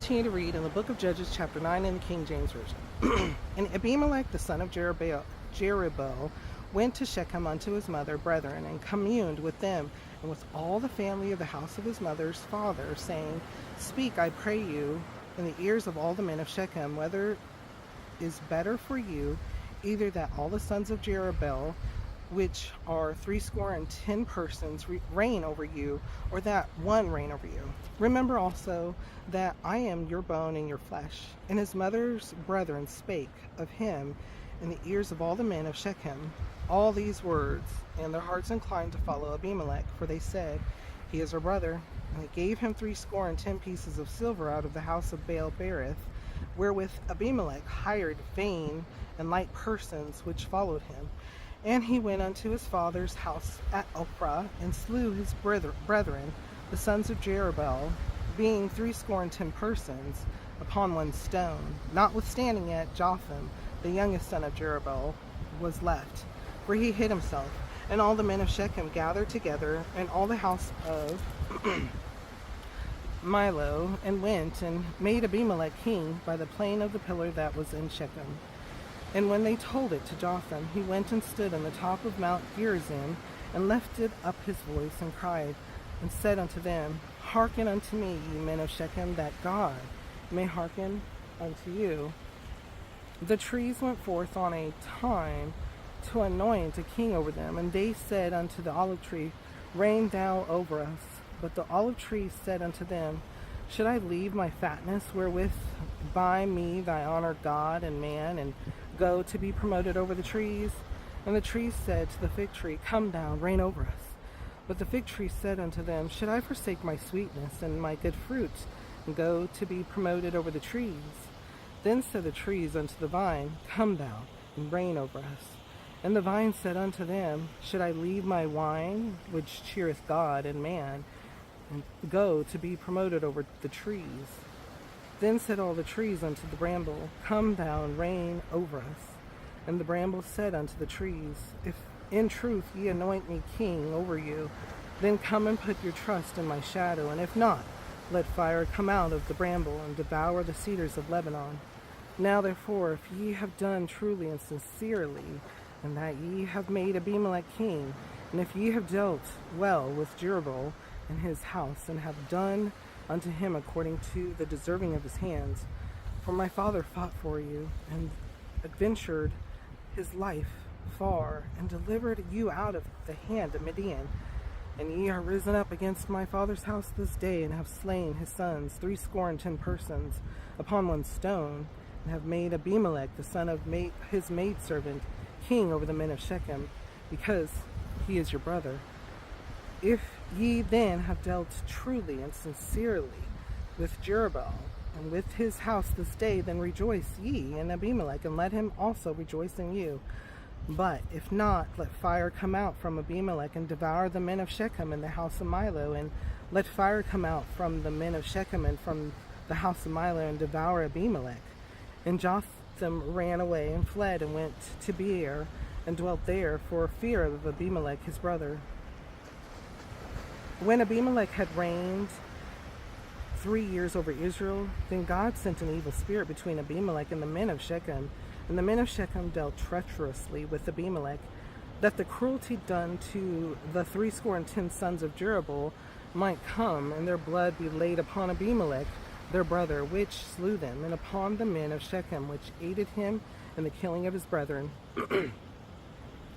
continue to read in the book of Judges, chapter 9 in the King James Version. And Abimelech, the son of Jerubbaal, went to Shechem unto his mother, brethren, and communed with them and with all the family of the house of his mother's father, saying, Speak, I pray you, in the ears of all the men of Shechem, whether is better for you, either that all the sons of Jerubbaal, which are 70 persons, reign over you, or that one reign over you. Remember also that I am your bone and your flesh. And his mother's brethren spake of him in the ears of all the men of Shechem all these words, and their hearts inclined to follow Abimelech, for they said, He is our brother. And they gave him 70 pieces of silver out of the house of Baal-berith, wherewith Abimelech hired vain and light persons which followed him. And he went unto his father's house at Ophrah, and slew his brethren, the sons of Jerubbaal, being 70 persons, upon one stone. Notwithstanding yet Jotham, the youngest son of Jerubbaal, was left, where he hid himself. And all the men of Shechem gathered together, and all the house of Milo, and went and made Abimelech king by the plain of the pillar that was in Shechem. And when they told it to Jotham, he went and stood on the top of Mount Gerizim, and lifted up his voice, and cried, and said unto them, Hearken unto me, ye men of Shechem, that God may hearken unto you. The trees went forth on a time to anoint a king over them, and they said unto the olive tree, Reign thou over us. But the olive tree said unto them, Should I leave my fatness, wherewith by me thy honor God and man, and go to be promoted over the trees? And the trees said to the fig tree, Come down, reign over us. But the fig tree said unto them, Should I forsake my sweetness and my good fruit, and go to be promoted over the trees? Then said the trees unto the vine, Come down, and reign over us. And the vine said unto them, Should I leave my wine, which cheereth God and man, and go to be promoted over the trees? Then said all the trees unto the bramble, Come down, reign over us. And the bramble said unto the trees, If in truth ye anoint me king over you, then come and put your trust in my shadow, and if not, let fire come out of the bramble, and devour the cedars of Lebanon. Now therefore, if ye have done truly and sincerely, and that ye have made Abimelech king, and if ye have dealt well with Jerubbaal and his house, and have done unto him according to the deserving of his hands, for my father fought for you, and adventured his life far, and delivered you out of the hand of Midian. And ye are risen up against my father's house this day, and have slain his sons 70 persons upon one stone, and have made Abimelech the son of his maidservant king over the men of Shechem, because he is your brother. If ye then have dealt truly and sincerely with Jerubbaal and with his house this day, then rejoice ye in Abimelech, and let him also rejoice in you. But if not, let fire come out from Abimelech, and devour the men of Shechem and the house of Milo, and let fire come out from the men of Shechem and from the house of Milo, and devour Abimelech. And Jotham ran away and fled, and went to Beer, and dwelt there for fear of Abimelech his brother. When Abimelech had reigned 3 years over Israel, then God sent an evil spirit between Abimelech and the men of Shechem. And the men of Shechem dealt treacherously with Abimelech, that the cruelty done to the 70 sons of Jerubbaal might come, and their blood be laid upon Abimelech their brother, which slew them, and upon the men of Shechem, which aided him in the killing of his brethren.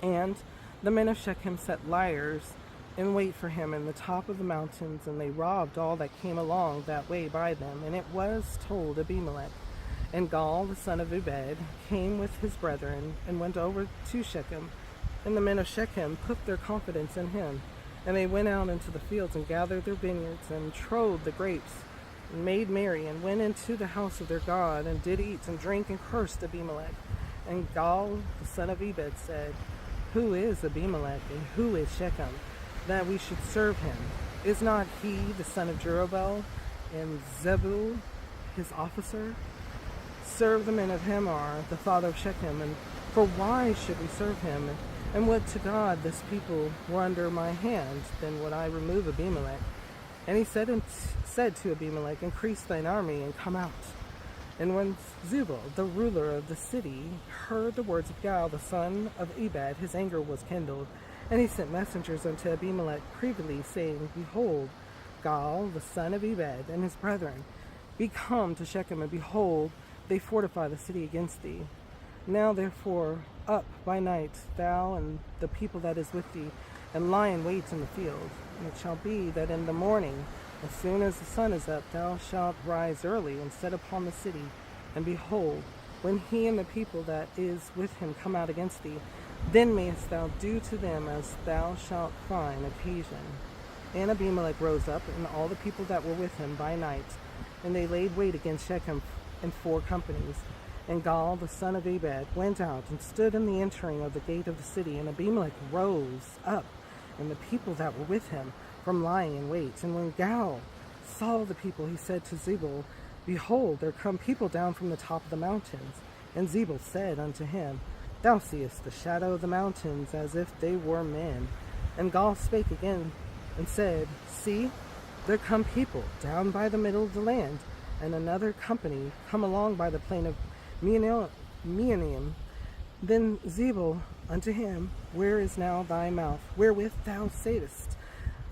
And the men of Shechem set liers in wait for him in the top of the mountains, and they robbed all that came along that way by them. And it was told Abimelech. And Gaal, the son of Ebed, came with his brethren, and went over to Shechem. And the men of Shechem put their confidence in him. And they went out into the fields, and gathered their vineyards, and trode the grapes, and made merry, and went into the house of their God, and did eat and drink, and cursed Abimelech. And Gaal, the son of Ebed, said, Who is Abimelech, and who is Shechem, that we should serve him? Is not he the son of Jerubbaal, and Zebul his officer? Serve the men of Hamor, the father of Shechem, and for why should we serve him? And would to God this people were under my hand, then would I remove Abimelech. And he said to Abimelech, increase thine army and come out. And when Zebul, the ruler of the city, heard the words of Gal, the son of Ebed, his anger was kindled. And he sent messengers unto Abimelech privily, saying, behold, Gal, the son of Ebed, and his brethren, be come to Shechem, and behold, they fortify the city against thee. Now therefore up by night, thou and the people that is with thee, and lie in wait in the field. And it shall be that in the morning, as soon as the sun is up, thou shalt rise early and set upon the city. And behold, when he and the people that is with him come out against thee, then mayest thou do to them as thou shalt find occasion. And Abimelech rose up, and all the people that were with him by night, and they laid wait against Shechem in 4 companies. And Gal, the son of Ebed, went out and stood in the entering of the gate of the city. And Abimelech rose up, and the people that were with him, from lying in wait. And when Gal saw the people, he said to Zebul, behold, there come people down from the top of the mountains. And Zebul said unto him, thou seest the shadow of the mountains, as if they were men. And Gal spake again, and said, see, there come people down by the middle of the land, and another company come along by the plain of Meonim. Then Zebul unto him, where is now thy mouth, wherewith thou saidst,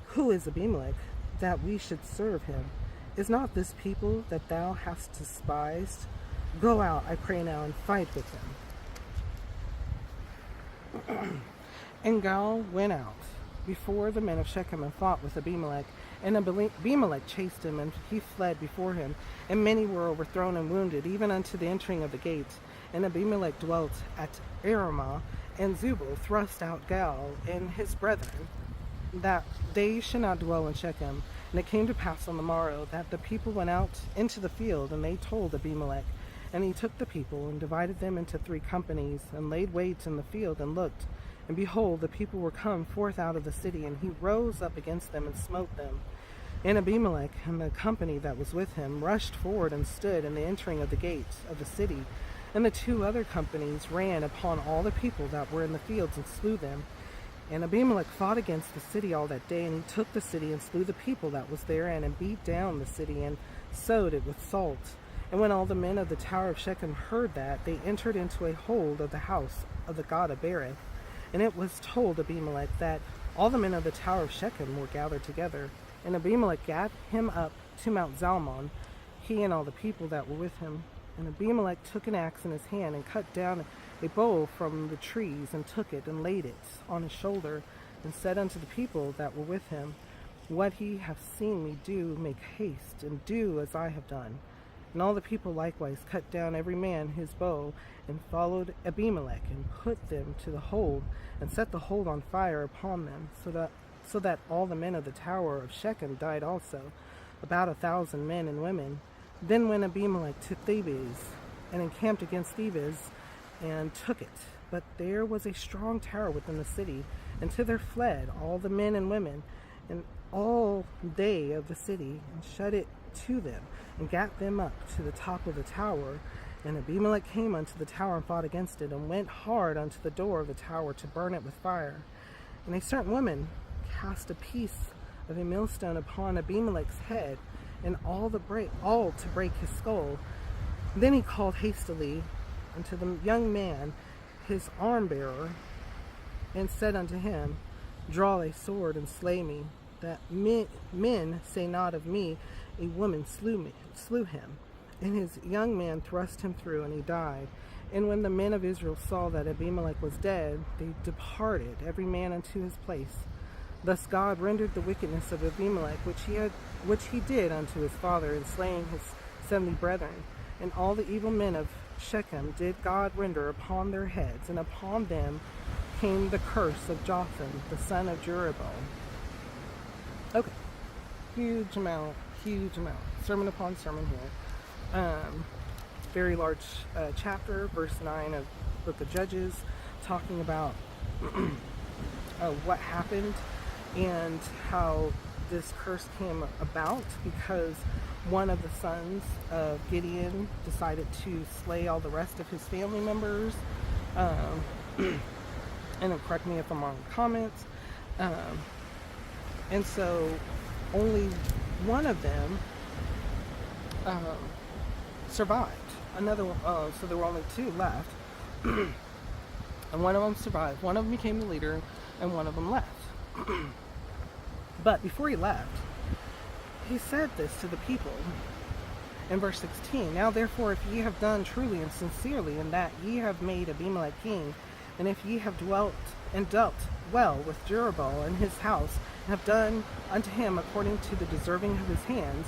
who is Abimelech, that we should serve him? Is not this people that thou hast despised? Go out, I pray now, and fight with them. And Gal went out before the men of Shechem and fought with Abimelech. And Abimelech chased him, and he fled before him. And many were overthrown and wounded, even unto the entering of the gate. And Abimelech dwelt at Aramah, and Zebul thrust out Gal and his brethren, that they should not dwell in Shechem. And it came to pass on the morrow that the people went out into the field, and they told Abimelech. And he took the people, and divided them into 3 companies, and laid wait in the field, and looked. And behold, the people were come forth out of the city, and he rose up against them, and smote them. And Abimelech and the company that was with him rushed forward, and stood in the entering of the gate of the city. And the 2 other companies ran upon all the people that were in the fields, and slew them. And Abimelech fought against the city all that day, and he took the city, and slew the people that was therein, and beat down the city, and sowed it with salt. And when all the men of the tower of Shechem heard that, they entered into a hold of the house of the god of Berith. And it was told Abimelech that all the men of the tower of Shechem were gathered together. And Abimelech gat him up to Mount Zalmon, he and all the people that were with him. And Abimelech took an axe in his hand, and cut down a bow from the trees, and took it, and laid it on his shoulder, and said unto the people that were with him, what ye have seen me do, make haste, and do as I have done. And all the people likewise cut down every man his bow, and followed Abimelech, and put them to the hold, and set the hold on fire upon them, so that all the men of the tower of Shechem died also, about 1,000 men and women. Then went Abimelech to Thebez, and encamped against Thebez, and took it. But there was a strong tower within the city, and thither fled all the men and women, and all they of the city, and shut it to them, and gat them up to the top of the tower. And Abimelech came unto the tower, and fought against it, and went hard unto the door of the tower to burn it with fire. And a certain woman cast a piece of a millstone upon Abimelech's head, and all to break his skull. Then he called hastily unto the young man, his arm-bearer, and said unto him, draw a sword, and slay me, that men say not of me, a woman slew him. And his young man thrust him through, and he died. And when the men of Israel saw that Abimelech was dead, they departed, every man unto his place. Thus God rendered the wickedness of Abimelech, which he did unto his father, in slaying his 70 brethren. And all the evil men of Shechem did God render upon their heads, and upon them came the curse of Jotham, the son of Jeroboam. Okay, huge amount, sermon upon sermon here. Very large chapter, verse 9 of the book of Judges, talking about what happened and how this curse came about because one of the sons of Gideon decided to slay all the rest of his family members. And correct me if I'm wrong in the comments. And so only one of them survived. Another one, so there were only two left. And one of them survived. One of them became the leader, and one of them left. But before he left, he said this to the people in verse 16. Now therefore, if ye have done truly and sincerely, in that ye have made Abimelech king, and if ye have dwelt and dealt well with Jerubbaal and his house, and have done unto him according to the deserving of his hands,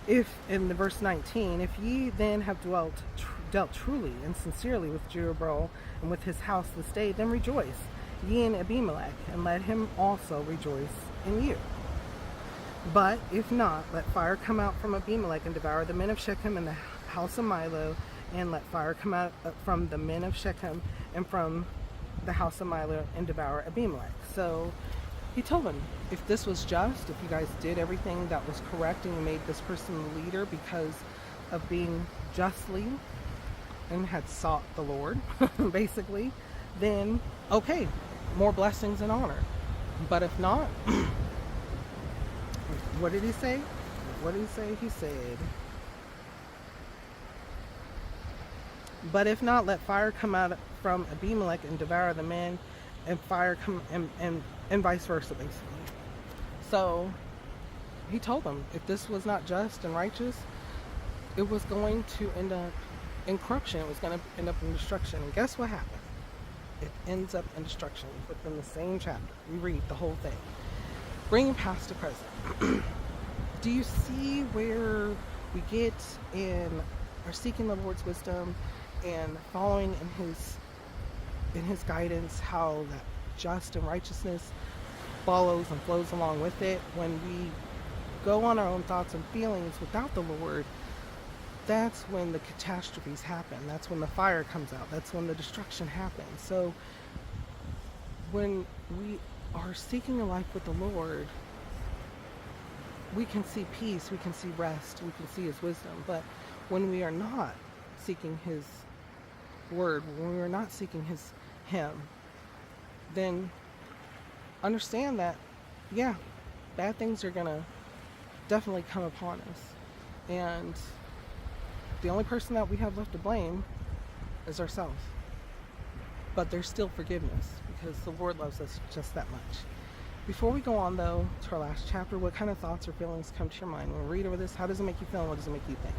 if in the verse 19, if ye then have dealt truly and sincerely with Jerubbaal and with his house this day, then rejoice ye in Abimelech, and let him also rejoice in you. But if not, let fire come out from Abimelech and devour the men of Shechem and the house of Milo, and let fire come out from the men of Shechem and from the house of Milo and devour Abimelech. So he told them, if this was just, if you guys did everything that was correct and you made this person the leader because of being justly and had sought the Lord, basically, then okay, more blessings and honor. But if not, what did he say? What did he say? He said, but if not, let fire come out from Abimelech and devour the men, and fire come and vice versa, basically. So he told them, if this was not just and righteous, it was going to end up in corruption. It was going to end up in destruction. And guess what happened? It ends up in destruction within the same chapter. We read the whole thing, bringing past to present. Do you see where we get in our seeking the Lord's wisdom and following in his guidance, how that just and righteousness follows and flows along with it? When we go on our own thoughts and feelings without the Lord, that's when the catastrophes happen. That's when the fire comes out. That's when the destruction happens. So when we are seeking a life with the Lord, we can see peace, we can see rest, we can see his wisdom. But when we are not seeking his word, when we are not seeking him, then understand that, yeah, bad things are gonna definitely come upon us. And the only person that we have left to blame is ourselves. But there's still forgiveness, because the Lord loves us just that much. Before we go on, though, to our last chapter, what kind of thoughts or feelings come to your mind when we read over this? How does it make you feel, and what does it make you think?